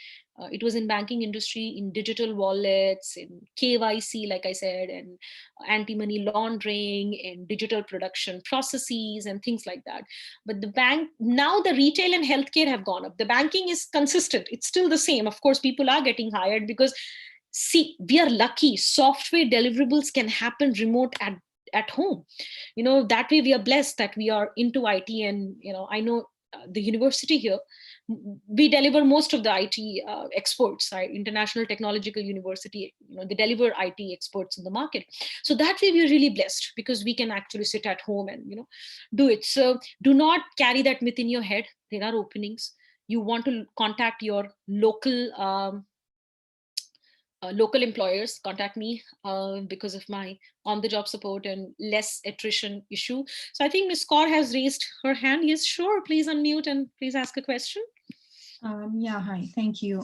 It was in banking industry, in digital wallets, in KYC, like I said, and anti-money laundering, and digital production processes, and things like that. But now the retail and healthcare have gone up. The banking is consistent. It's still the same. Of course, people are getting hired because, see, we are lucky. Software deliverables can happen remote at home. That way we are blessed that we are into IT. And I know the university here, we deliver most of the IT experts. International Technological University, they deliver IT experts in the market. So that way we are really blessed, because we can actually sit at home and do it. So do not carry that myth in your head. There are openings. You want to contact your local employers, contact me because of my on-the-job support and less attrition issue. So I think Ms. Kaur has raised her hand. Yes, sure. Please unmute and please ask a question. Yeah, hi. Thank you.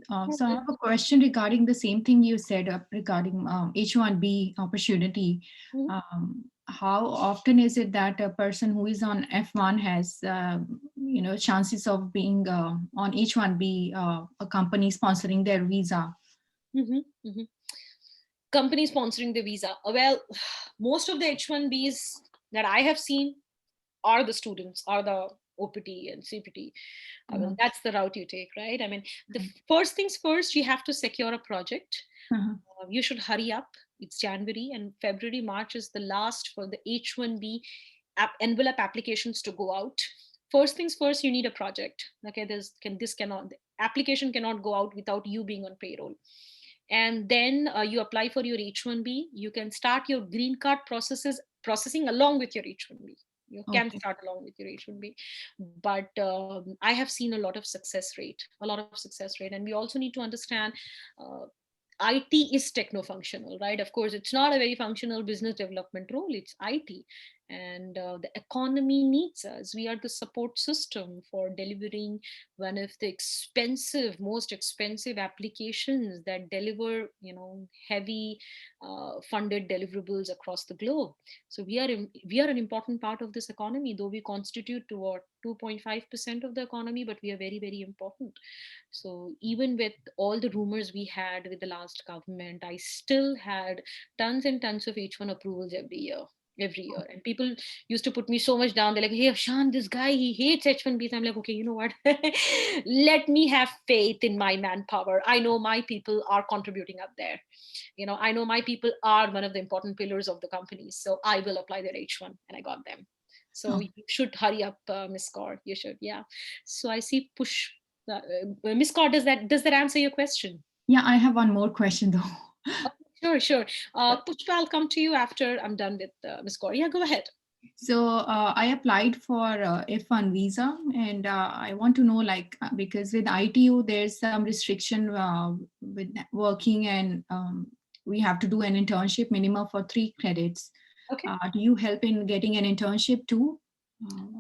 So I have a question regarding the same thing you said regarding H1B opportunity. Mhm. How often is it that a person who is on F1 has, chances of being on H1B, a company sponsoring their visa? Mhm. Mhm. Company sponsoring the visa. Well, most of the H1Bs that I have seen are the students, are the OPT and CPT. I mean, Okay. that's the route you take, right? I mean, the first things first, you have to secure a project. Uh-huh. You should hurry up. It's January, and February, March is the last for the H1B envelope applications to go out. First things first, you need a project. Okay, this cannot, the application cannot go out without you being on payroll. And then you apply for your H1B. You can start your green card processing along with your H1B. You can Okay. start along with your H1B, but I have seen a lot of success rate, and we also need to understand uh, IT is techno-functional, right? Of course, it's not a very functional business development role. It's IT, and the economy needs us. We are the support system for delivering one of the most expensive applications that deliver, heavy funded deliverables across the globe. So we are an important part of this economy, though we constitute to what 2.5% of the economy, but we are very, very important. So even with all the rumors we had with the last government, I still had tons and tons of H1 approvals every year. And people used to put me so much down. They're like, hey, Afshan, this guy, he hates H1Bs. I'm like, okay, you know what? Let me have faith in my manpower. I know my people are contributing up there. I know my people are one of the important pillars of the company. So I will apply their H1, and I got them. So Oh, you should hurry up, Miss Kaur. You should, yeah. So I see push. Miss Kaur, does that answer your question? yeah, I have one more question though. Oh, sure, sure. Pushpa, I'll come to you after I'm done with Miss Kaur. Yeah, go ahead. So I applied for F1 visa, and I want to know, like, because with ITU there's some restriction with working, and we have to do an internship minimum for 3 credits. Okay. Do you help in getting an internship too?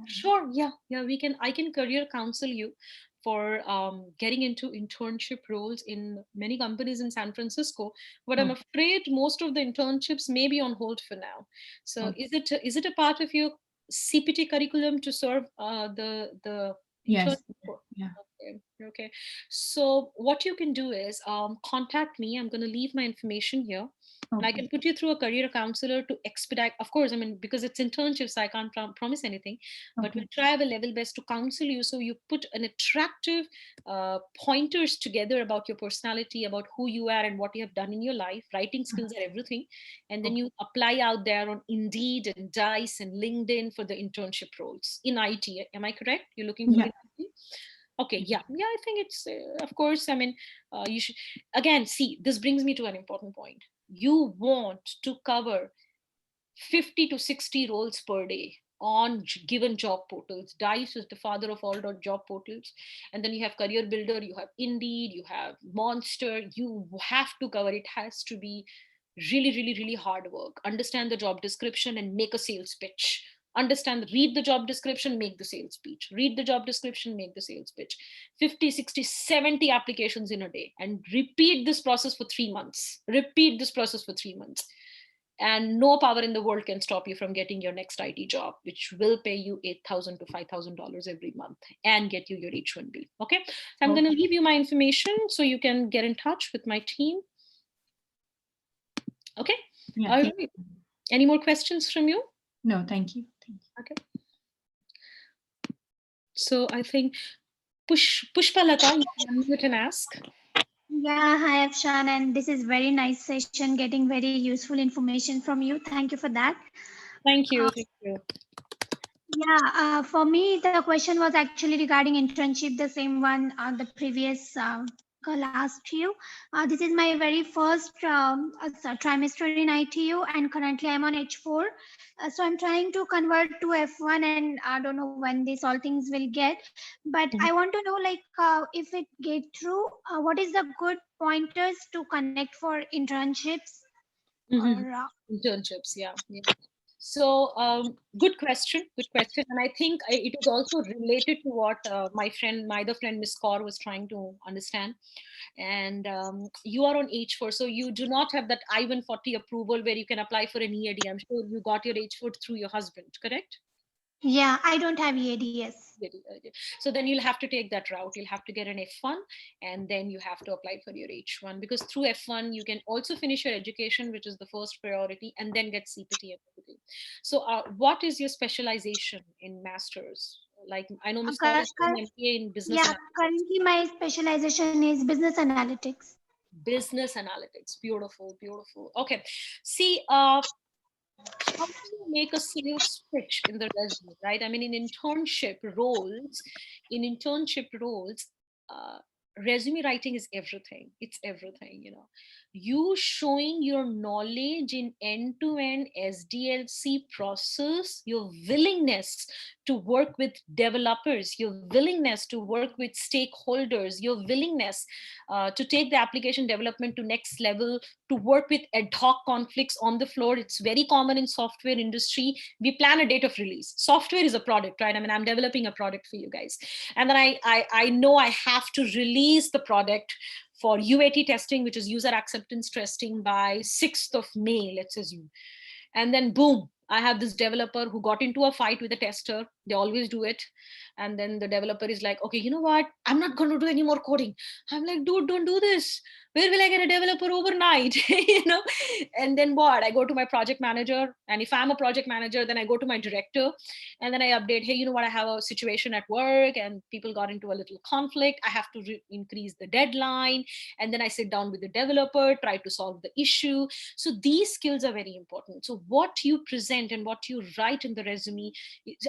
Sure. Yeah. Yeah. I can career counsel you for getting into internship roles in many companies in San Francisco. But I'm Oh, afraid most of the internships may be on hold for now. So oh, is it a part of your CPT curriculum to serve the yes. internship? Yeah. Okay. Okay. So what you can do is contact me. I'm going to leave my information here, and I Okay. can put you through a career counselor to expedite. Of course, I mean, because it's internships, I can't promise anything, but we'll Okay. try our level best to counsel you, so you put an attractive pointers together about your personality, about who you are and what you have done in your life. Writing skills are everything, and then Okay. you apply out there on Indeed and Dice and LinkedIn for the internship roles in IT. Am I correct? You're looking for Yeah. in IT? Okay, yeah, yeah. I think it's of course. I mean, you should again see. This brings me to an important point. You want to cover 50 to 60 roles per day on given job portals. Dice is the father of all job portals. And then you have Career Builder, you have Indeed, you have Monster. You have to cover. It has to be really, really, really hard work. Understand the job description and make a sales pitch. Read the job description, make the sales pitch. Read the job description, make the sales pitch. 50, 60, 70 applications in a day, and repeat this process for 3 months. Repeat this process for 3 months, and no power in the world can stop you from getting your next IT job, which will pay you $8,000 to $5,000 every month and get you your H1B. Okay, so I'm going to Okay. leave you my information so you can get in touch with my team. Okay, Yeah. all right. Any more questions from you? No, thank you. Thank you. Okay, so I think Pushpalata, you can unmute and ask. Yeah, hi Afshan, and this is very nice session. Getting very useful information from you. Thank you for that. Thank Uh, you. Thank you. yeah, for me, the question was actually regarding internship, the same one the previous last you. This is my very first trimester in ITU, and currently I'm on H4. So I'm trying to convert to F1, and I don't know when these all things will get. But I want to know, like, if it get through, what is the good pointers to connect for internships? Mhm. Or Internships, yeah. So good question, and I think it is also related to what my other friend Miss Kaur was trying to understand. And you are on H4, so you do not have that I-140 approval where you can apply for an EAD. I'm sure you got your H4 through your husband, correct? Yeah, I don't have EADS. So then you'll have to take that route. You'll have to get an F1, and then you have to apply for your H1, because through F1 you can also finish your education, which is the first priority, and then get CPT and everything. So what is your specialization in masters? Like I know Ms. Kaur is doing MBA in business Yeah, analytics. currently my specialization is business analytics. Business analytics. Beautiful, beautiful. Okay. See, how do you make a sales pitch in the resume, right? I mean, in internship roles, uh, resume writing is everything. It's everything, you know. You showing your knowledge in end-to-end SDLC process, your willingness to work with developers, your willingness to work with stakeholders, your willingness to take the application development to next level, to work with ad hoc conflicts on the floor. It's very common in software industry. We plan a date of release. Software is a product, right? I mean, I'm developing a product for you guys, and then I know I have to release the product for UAT testing, which is user acceptance testing, by 6th of May, let's assume. And then boom, I have this developer who got into a fight with a tester. They always do it. And then the developer is like, okay, you know what, I'm not going to do any more coding. I'm like, dude, don't do this. Where will I get a developer overnight? You know. And then what, I go to my project manager, and if I'm a project manager, then I go to my director, and then I update, hey, you know what, I have a situation at work and people got into a little conflict. I have to increase the deadline. And then I sit down with the developer, try to solve the issue. So these skills are very important. So what you present and what you write in the resume,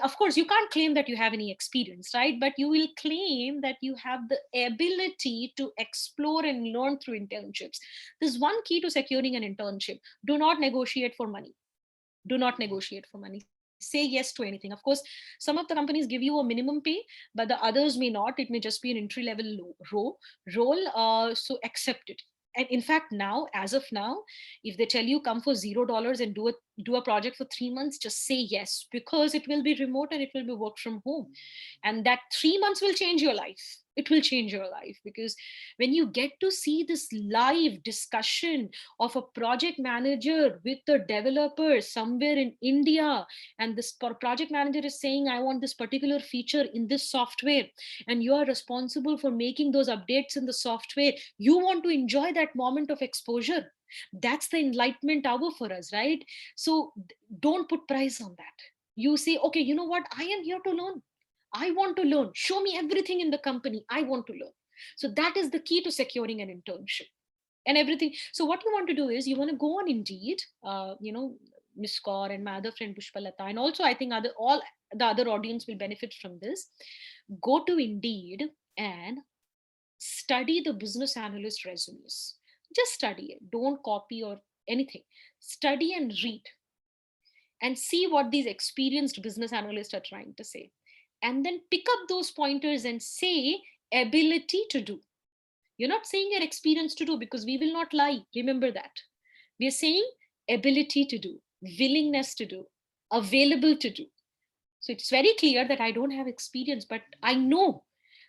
of course you can't claim that you have any experience, right? But you will claim that you have the ability to explore and learn through internships. There's one key to securing an internship: do not negotiate for money. Do not negotiate for money. Say yes to anything. Of course, some of the companies give you a minimum pay, but the others may not. It may just be an entry level role. So accept it. And in fact, now, as of now, if they tell you come for $0 and do a project for 3 months, just say yes, because it will be remote and it will be work from home. And that 3 months will change your life. It will change your life, because when you get to see this live discussion of a project manager with the developer somewhere in India, and this project manager is saying, I want this particular feature in this software, and you are responsible for making those updates in the software, you want to enjoy that moment of exposure. That's the enlightenment hour for us, right? So don't put price on that. You say, okay, you know what, I am here to learn. I want to learn. Show me everything in the company. I want to learn. So that is the key to securing an internship and everything. So what you want to do is you want to go on Indeed, Miss Kaur and my other friend Pushpalata, and also I think all the other audience will benefit from this. Go to Indeed and study the business analyst resumes. Just study it. Don't copy or anything. Study and read and see what these experienced business analysts are trying to say. And then pick up those pointers and say ability to do. You're not saying your experience to do, because we will not lie. Remember that. We are saying ability to do, willingness to do, available to do. So it's very clear that I don't have experience, but I know.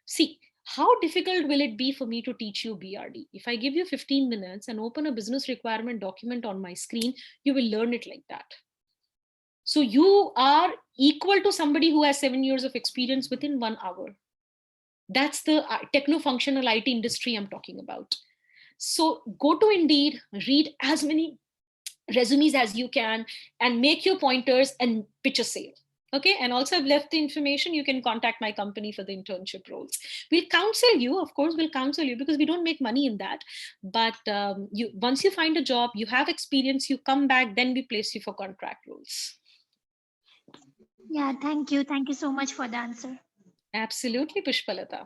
See, how difficult will it be for me to teach you BRD? If I give you 15 minutes and open a business requirement document on my screen, you will learn it like that. So you are equal to somebody who has 7 years of experience within 1 hour. That's the techno-functional IT industry I'm talking about. So go to Indeed, read as many resumes as you can, and make your pointers and pitch a sale. Okay. And also I've left the information. You can contact my company for the internship roles. We'll counsel you, of course, we'll counsel you, because we don't make money in that. But once you find a job, you have experience, you come back, then we place you for contract roles. Yeah, thank you. Thank you so much for the answer. Absolutely, Pushpalata.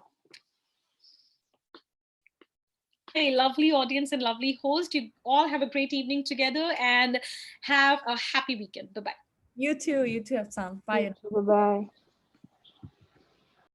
Hey, lovely audience and lovely host. You all have a great evening together and have a happy weekend. Bye-bye. You too, Afsan. Bye. Bye-bye.